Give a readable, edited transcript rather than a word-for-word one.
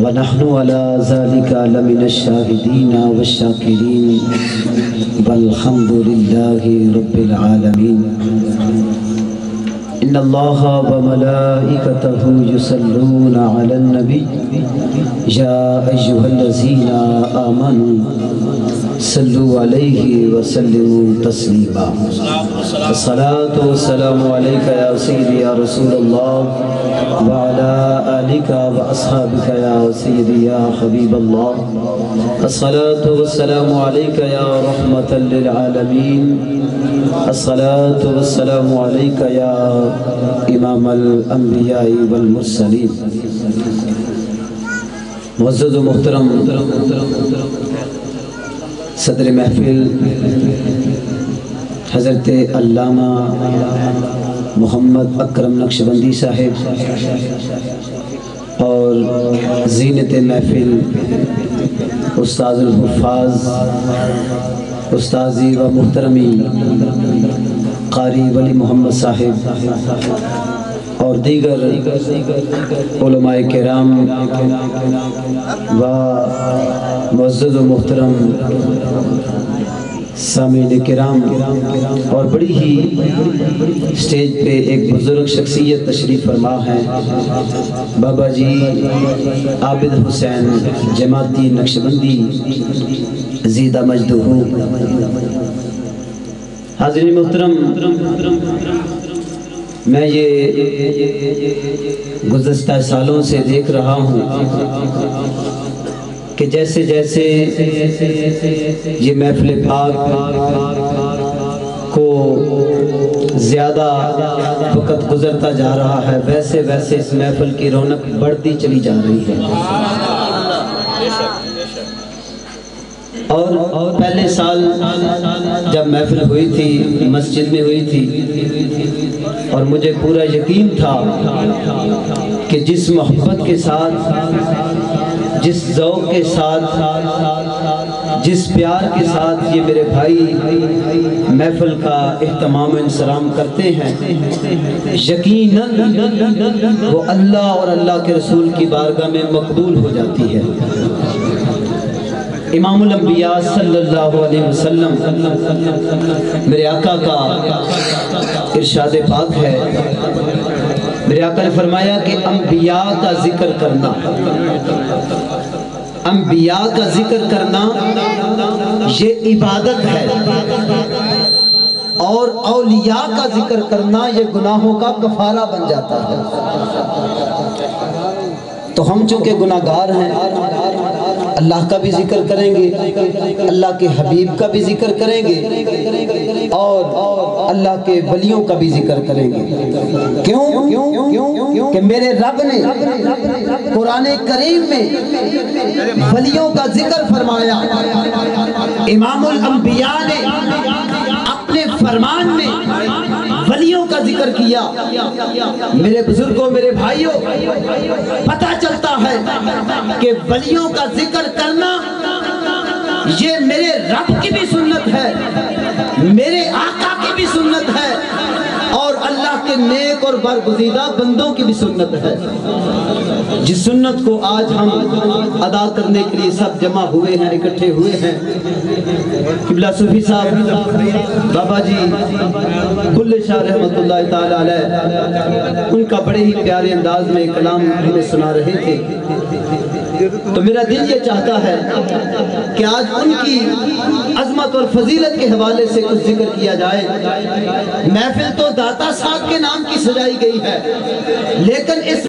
ونحن على ذلك لمن الشاهدين والشاكرين والحمد لله رب العالمين. إن الله وملائكته يصلون على النبي يا أيها الذين آمنوا صلوا عليه وسلموا تسليما. الصلاة والسلام عليك يا سيدي يا رسول الله وعلى آلك وأصحابك يا سيدي يا حبيب الله. الصلاة والسلام عليك يا رحمة للعالمين. الصلاة والسلام عليك يا امام الانبیاء والمرسلین. معزز و محترم صدر محفل حضرت علامہ محمد اکرم نقشبندی صاحب اور زینت محفل استاذ الحفاظ استاذی و محترمی قاری ولی محمد صاحب اور دیگر علماء کرام و معزز و محترم سامعین کرام اور بڑی ہی سٹیج پہ ایک بزرگ شخصیت تشریف فرما ہے بابا جی عابد حسین جماعتی نقشبندی زیدہ مجدہ. حاضرین محترم، میں یہ گزشتہ سالوں سے دیکھ رہا ہوں کہ جیسے جیسے یہ محفل پاک کو زیادہ وقت گزرتا جا رہا ہے ویسے ویسے اس محفل کی رونق بڑھتی چلی جا رہی ہے. اور پہلے سال جب محفل ہوئی تھی مسجد میں ہوئی تھی اور مجھے پورا یقین تھا کہ جس محبت کے ساتھ، جس ذوق کے ساتھ، جس پیار کے ساتھ یہ میرے بھائی محفل کا اہتمام و انصرام کرتے ہیں، یقیناً وہ اللہ اور اللہ کے رسول کی بارگاہ میں مقبول ہو جاتی ہے. امام الانبیاء صلی اللہ علیہ وسلم میرے آقا کا ارشاد پاک ہے. میرے آقا نے فرمایا کہ انبیاء کا ذکر کرنا، انبیاء کا ذکر کرنا یہ عبادت ہے، اور اولیاء کا ذکر کرنا یہ گناہوں کا کفارہ بن جاتا ہے. تو ہم چونکہ گناہگار ہیں، اللہ کا بھی ذکر کریں گے، اللہ کے حبیب کا بھی ذکر کریں گے اور اللہ کے ولیوں کا بھی ذکر کریں گے. کیوں؟ کہ میرے رب نے قرآن کریم میں ولیوں کا ذکر فرمایا. امام الانبیاء نے اپنے فرمان میں ولیوں کا ذکر کیا. میرے بزرگوں، میرے بھائیوں، پتہ چلتا ہے کہ ولیوں کا ذکر کرنا یہ میرے رب کی بھی سنت ہے، میرے آقا کی بھی سنت ہے، اور اللہ کے نیک اور برگزیدہ بندوں کی بھی سنت ہے. جس سنت کو آج ہم ادا کرنے کے لیے سب جمع ہوئے ہیں، اکٹھے ہوئے ہیں، قبلہ صوفی صاحب بابا جی بلے شاہ رحمت اللہ تعالی علیہ ان کا بڑے ہی پیارے انداز میں کلام ہمیں سنا رہے تھے. تو میرا دل یہ چاہتا ہے کہ آج ان کی عظمت اور فضیلت کے حوالے سے کچھ ذکر کیا جائے. محفل تو داتا صاحب کے نام کی سجائی گئی ہے، لیکن اس